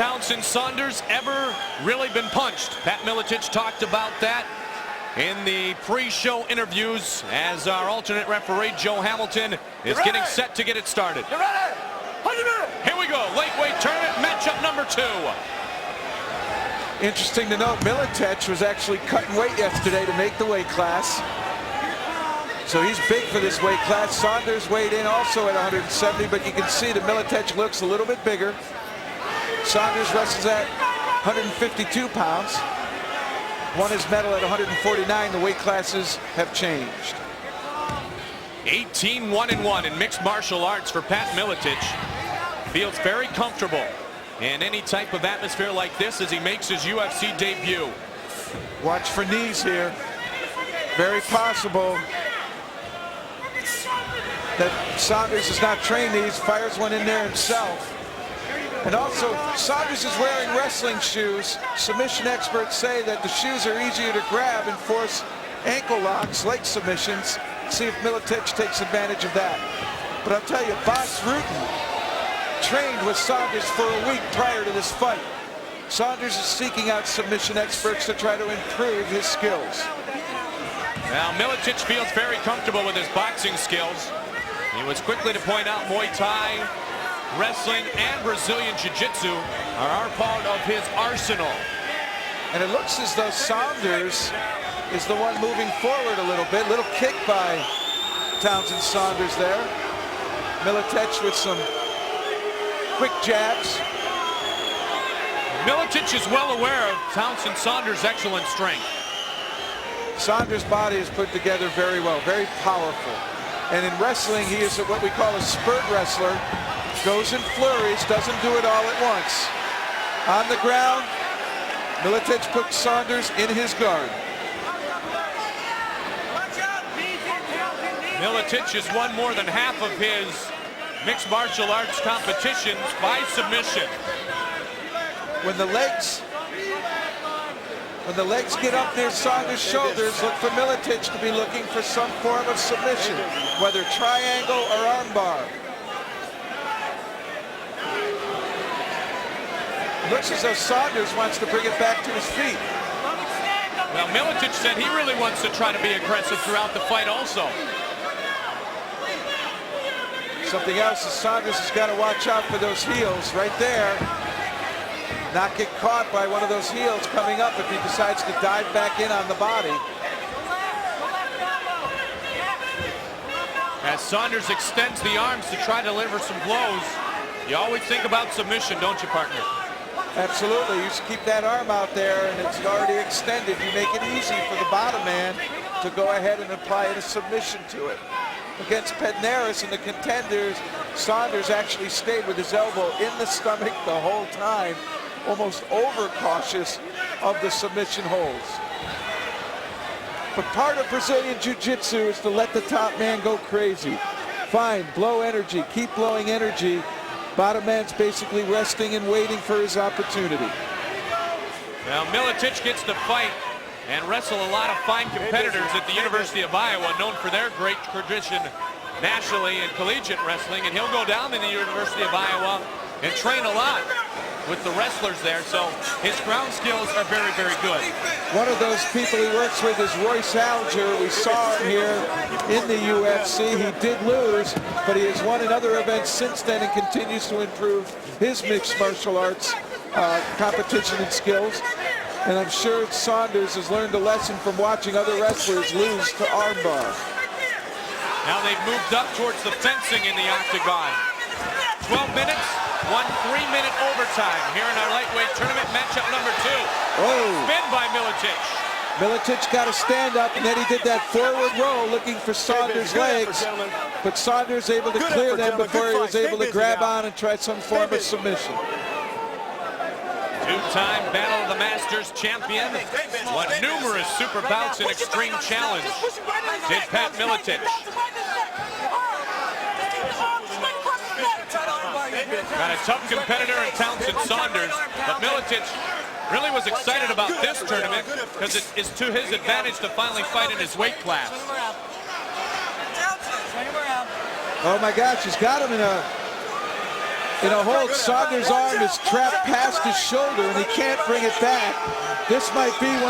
Townsend Saunders ever really been punched? Pat Miletich talked about that in the pre-show interviews as our alternate referee, Joe Hamilton, is getting set to get it started. You ready? Here we go, lightweight tournament matchup number 2. Interesting to note, Miletich was actually cutting weight yesterday to make the weight class. So he's big for this weight class. Saunders weighed in also at 170, but you can see that Miletich looks a little bit bigger. Saunders wrestles at 152 pounds. Won his medal at 149. The weight classes have changed. 18-1-1 in mixed martial arts for Pat Miletich. Feels very comfortable in any type of atmosphere like this as he makes his UFC debut. Watch for knees here. Very possible that Saunders has not trained these, fires one in there himself. And also, Saunders is wearing wrestling shoes. Submission experts say that the shoes are easier to grab and force ankle locks, leg submissions. See if Miletich takes advantage of that. But I'll tell you, Bas Rutten trained with Saunders for a week prior to this fight. Saunders is seeking out submission experts to try to improve his skills. Now, Miletich feels very comfortable with his boxing skills. He was quickly to point out Muay Thai, wrestling, and Brazilian Jiu-Jitsu are part of his arsenal. And it looks as though Saunders is the one moving forward a little bit. Little kick by Townsend Saunders there. Miletich with some quick jabs. Miletich is well aware of Townsend Saunders' excellent strength. Saunders' body is put together very well, very powerful. And in wrestling, he is what we call a spurt wrestler. Goes in flurries, doesn't do it all at once. On the ground, Miletich puts Saunders in his guard. Miletich has won more than half of his mixed martial arts competitions by submission. When the legs get up near Saunders' shoulders, look for Miletich to be looking for some form of submission, whether triangle or armbar. Looks as though Saunders wants to bring it back to his feet. Well, Miletich said he really wants to try to be aggressive throughout the fight also. Something else is Saunders has got to watch out for those heels right there. Not get caught by one of those heels coming up if he decides to dive back in on the body. As Saunders extends the arms to try to deliver some blows, you always think about submission, don't you, partner? Absolutely. You just keep that arm out there and it's already extended. You make it easy for the bottom man to go ahead and apply a submission to it. Against Pedneris and the contenders, Saunders actually stayed with his elbow in the stomach the whole time, almost overcautious of the submission holds. But part of Brazilian Jiu-Jitsu is to let the top man go crazy. Fine, blow energy, keep blowing energy. Bottom man's basically resting and waiting for his opportunity. Now, Miletich gets to fight and wrestle a lot of fine competitors at the University of Iowa, known for their great tradition nationally in collegiate wrestling, and he'll go down to the University of Iowa and train a lot with the wrestlers there, so his ground skills are very, very good. One of those people he works with is Royce Alger. We saw him here in the UFC. He did lose, but he has won in other events since then and continues to improve his mixed martial arts competition and skills. And I'm sure Saunders has learned a lesson from watching other wrestlers lose to armbar. Now they've moved up towards the fencing in the octagon. 12 minutes, 1 3-minute overtime here in our lightweight tournament matchup number 2. Oh. Spin by Miletich. Miletich got to stand up, and then he did that forward roll looking for Saunders' legs. But Saunders able to clear them before he was able to grab on and try some form of submission. Two-time Battle of the Masters champion, won numerous super bouts in Extreme Challenge, did Pat Miletich. Got a tough competitor in Townsend Saunders, but Miletich really was excited about this tournament because it is to his advantage to finally fight in his weight class. Oh my gosh, he's got him in a In a hold, Saunders' arm is trapped past his shoulder, and he can't bring it back. This might be an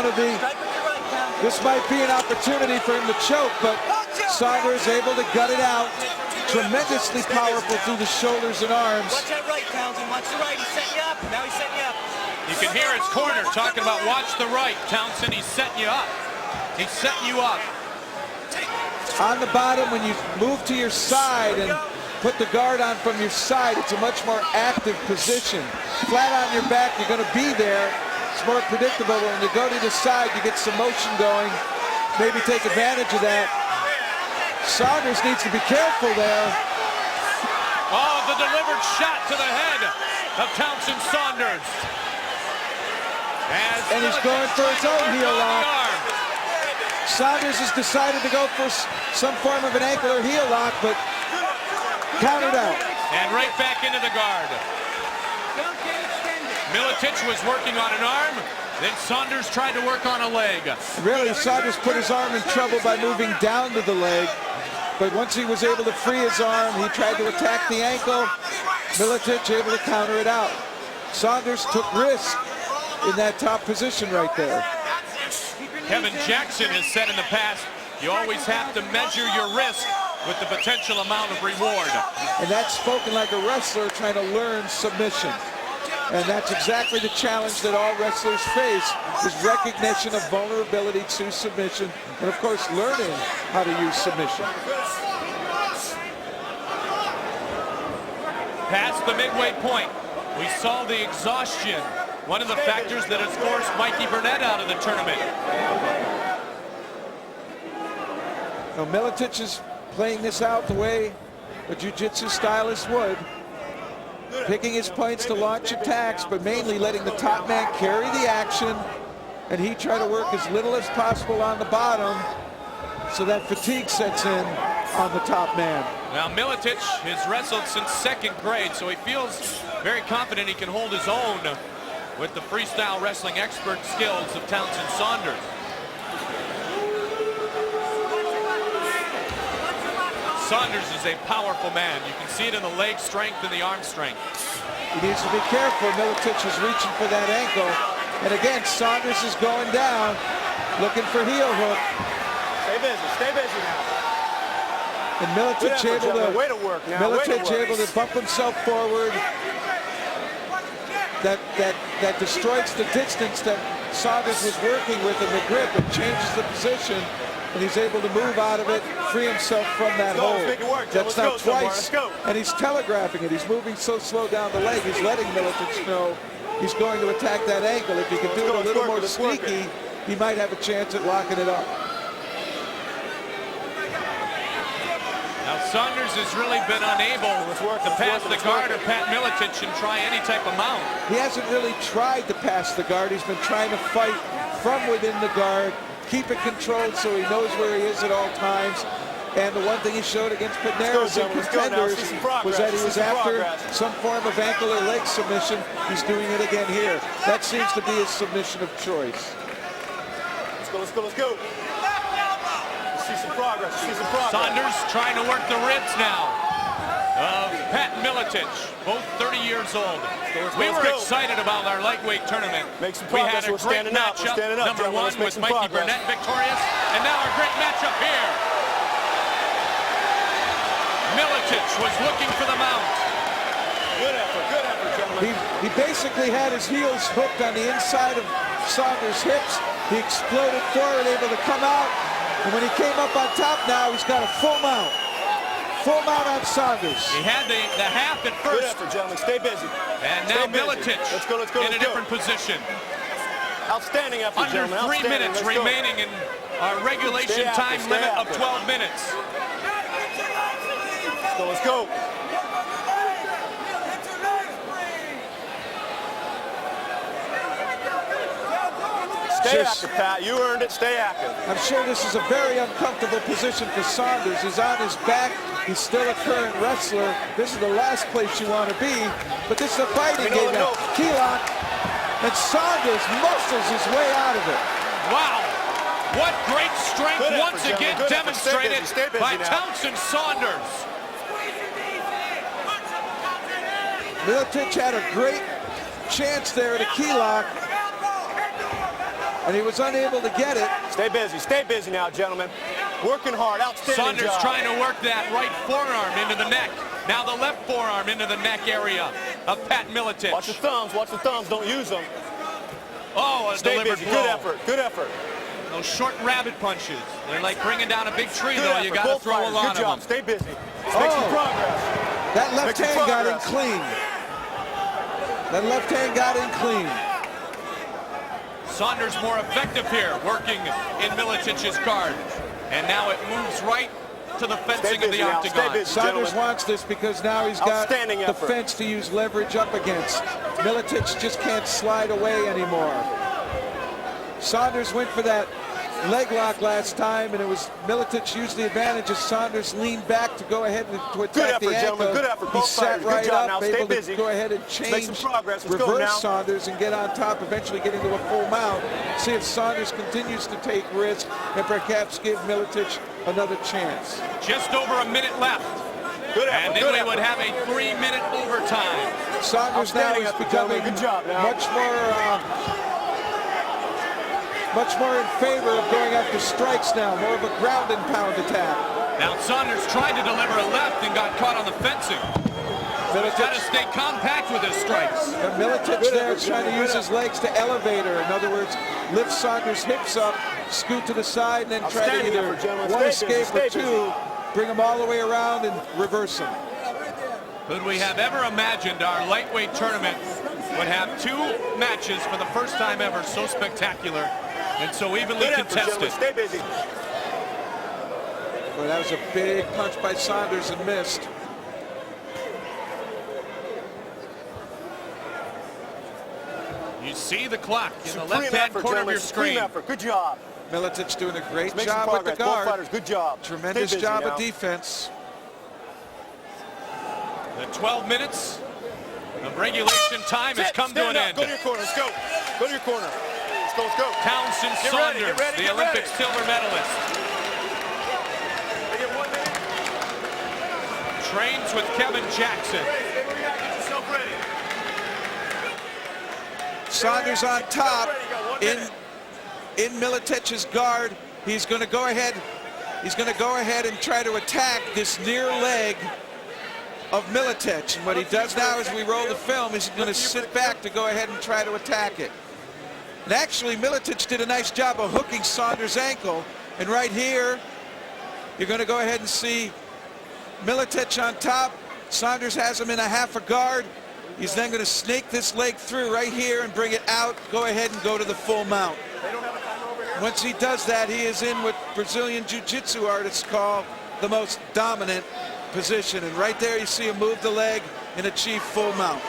opportunity for him to choke, but Saunders able to gut it out. Tremendously powerful through the shoulders and arms. Watch that right, Townsend. Watch the right. He's setting you up. Now he's setting you up. You can hear his corner talking about watch the right, Townsend. He's setting you up. He's setting you up. On the bottom, when you move to your side and put the guard on from your side, it's a much more active position. Flat on your back, you're going to be there. It's more predictable. When you go to the side, you get some motion going. Maybe take advantage of that. Saunders needs to be careful there. Oh, the delivered shot to the head of Townsend Saunders. And he's going for his own heel lock. Saunders has decided to go for some form of an ankle or heel lock, but countered out. And right back into the guard. Miletich was working on an arm, then Saunders tried to work on a leg. Really, Saunders put his arm in trouble by moving down to the leg. But once he was able to free his arm, he tried to attack the ankle. Miletich able to counter it out. Saunders took risk in that top position right there. Kevin Jackson has said in the past, you always have to measure your risk with the potential amount of reward. And that's spoken like a wrestler trying to learn submission. And that's exactly the challenge that all wrestlers face, is recognition of vulnerability to submission, and of course learning how to use submission. Past the midway point, we saw the exhaustion, one of the factors that has forced Mikey Burnett out of the tournament. Now Miletich is playing this out the way a jiu-jitsu stylist would. Picking his points to launch attacks, but mainly letting the top man carry the action, and he try to work as little as possible on the bottom so that fatigue sets in on the top man. Now Miletich has wrestled since second grade, so he feels very confident he can hold his own with the freestyle wrestling expert skills of Townsend Saunders. Saunders is a powerful man. You can see it in the leg strength and the arm strength. He needs to be careful. Miletich is reaching for that ankle. And again, Saunders is going down, looking for heel hook. Stay busy now. And Miletich able to, way to work now. Miletich able to bump himself forward. That destroys the distance that Saunders was working with in the grip. It changes the position, and he's able to move out of it, free himself from that hold. That's now twice, and he's telegraphing it. He's moving so slow down the leg, he's letting Miletich know he's going to attack that ankle. If he can do it a little more sneaky, he might have a chance at locking it up. Now Saunders has really been unable to pass the guard of Pat Miletich and try any type of mount. He hasn't really tried to pass the guard. He's been trying to fight from within the guard, keep it controlled so he knows where he is at all times. And the one thing he showed against Pedneras and Contenders was that he was after some form of ankle or leg submission. He's doing it again here. That seems to be his submission of choice. Let's go. See some progress. Saunders trying to work the ribs now of Pat Miletich, both 30 years old. We were excited about our lightweight tournament. We had a great matchup, number one, with Mikey Burnett victorious, and now our great matchup here. Miletich was looking for the mount. Good effort, gentlemen. He basically had his heels hooked on the inside of Saunders' hips. He exploded forward, able to come out. And when he came up on top now, he's got a full mount. Full mount on Saunders. He had the half at Good first. effort, gentlemen. Stay busy. And now Miletich in a different position. Outstanding effort, Under gentlemen. 3 minutes remaining in our regulation time limit of 12 minutes. Let's go. Stay active, Pat. You earned it. Stay active. I'm sure this is a very uncomfortable position for Saunders. He's on his back. He's still a current wrestler. This is the last place you want to be. But this is a fighting game now. Key lock. And Saunders muscles his way out of it. Wow. What great strength once again demonstrated by Townsend Saunders. Miletich had a great chance there at a key lock, and he was unable to get it. Stay busy now, gentlemen. Working hard, outstanding Saunders job. trying to work that right forearm into the neck. Now the left forearm into the neck area of Pat Miletich. Watch the thumbs, don't use them. Oh, a Stay delivered busy, blow. good effort. Those short rabbit punches. They're like bringing down a big tree, Good though. effort. You got to Both throw a fighters, lot good of job. them. Stay busy. Let's make some progress. That left Make some hand got in progress. clean. That left hand got in clean. Saunders more effective here, working in Miletich's guard. And now it moves right to the fencing of the busy now. Stay octagon. busy. Saunders Gentlemen. wants this because now he's got Outstanding the effort. fence to use leverage up against. Miletich just can't slide away anymore. Saunders went for that leg lock last time, and it was Miletich used the advantage as Saunders leaned back to go ahead and to attack Good effort, the ankle. gentlemen. Good effort. He Both sat fighters. Good right job up, now. Stay able busy. to go ahead and Let's make change, some progress. Let's go reverse now. Saunders and get on top, eventually getting to a full mount. See if Saunders continues to take risks and perhaps give Miletich another chance. Just over a minute left. Good effort. And then good we effort. would have a 3-minute overtime. Saunders now Outstanding is effort, becoming gentlemen. Good job now. much more in favor of going after strikes now, more of a ground and pound attack. Now Saunders tried to deliver a left and got caught on the fencing. So he's got to stay compact with his strikes. And Miletich there is trying to use his legs to elevate her. In other words, lift Saunders' hips up, scoot to the side, and then try to Outstanding either effort, gentlemen. one Stay busy, escape or stay two, bring him all the way around and reverse him. Could we have ever imagined our lightweight tournament would have 2 matches for the first time ever so spectacular and so evenly Good effort, gentlemen. contested? Stay busy. But that was a big punch by Saunders and missed. You see the clock in the Supreme left-hand effort, corner of gentlemen. your Supreme screen. effort. Good job. Miletich doing a great Make some job with the progress. Both guard. fighters, good job. Tremendous Stay busy job now. of defense. The 12 minutes of regulation time has come to an Stand up. end. Go to your corner. Let's go. Go to your corner. Let's go. Let's go. Townsend Get ready, Saunders, get ready, the get Olympic ready. silver medalist, They get 1 minute. trains with Kevin Jackson. Get yourself ready. Saunders on top Ready. You got 1 in minute. Miletich's guard. He's going to go ahead. He's going to go ahead and try to attack this near leg of Miletich. And what he does now as we roll the film is he's going to sit back to go ahead and try to attack it. And actually, Miletich did a nice job of hooking Saunders' ankle. And right here, you're going to go ahead and see Miletich on top. Saunders has him in a half a guard. He's then going to snake this leg through right here and bring it out. Go ahead and go to the full mount. Once he does that, he is in what Brazilian Jiu-Jitsu artists call the most dominant position. And right there, you see him move the leg and achieve full mount.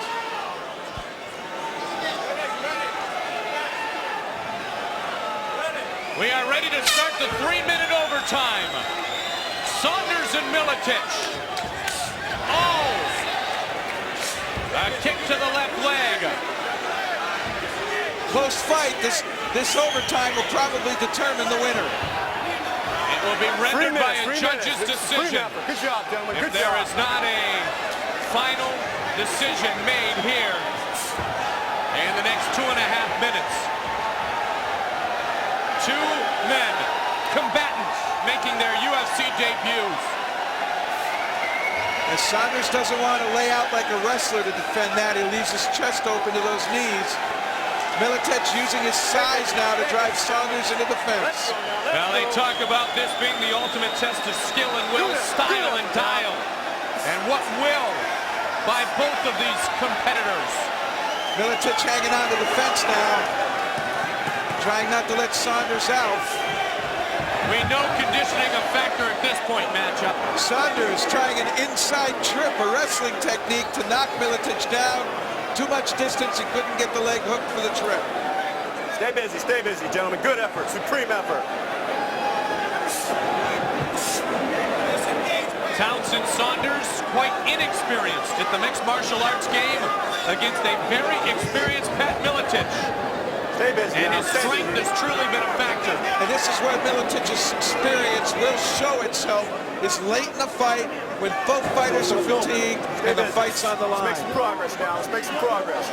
We are ready to start the 3-minute overtime. Saunders and Miletich. Oh! A kick to the left leg. Close fight. This overtime will probably determine the winner. It will be 3 rendered by minutes. a judge's decision. Good job, gentlemen. If Good there job. is not a final decision made here in the next 2.5 minutes. 2 men, combatants, making their UFC debuts. As Saunders doesn't want to lay out like a wrestler to defend that, he leaves his chest open to those knees. Miletich using his size now to drive Saunders into the fence. Now they talk about this being the ultimate test of skill and will, style and dial. And what will by both of these competitors. Miletich hanging onto the fence now, trying not to let Saunders out. We know conditioning a factor at this point matchup. Saunders trying an inside trip, a wrestling technique to knock Miletich down. Too much distance, he couldn't get the leg hooked for the trip. Stay busy, gentlemen. Good effort, supreme effort. Townsend Saunders, quite inexperienced at the mixed martial arts game against a very experienced Pat Miletich. Stay busy. And now. his Stay strength busy. has truly been a factor. And this is where Miletic's experience will show itself, is late in the fight when both fighters are fatigued and the fight's on the Let's line. make some progress now. Let's make some progress.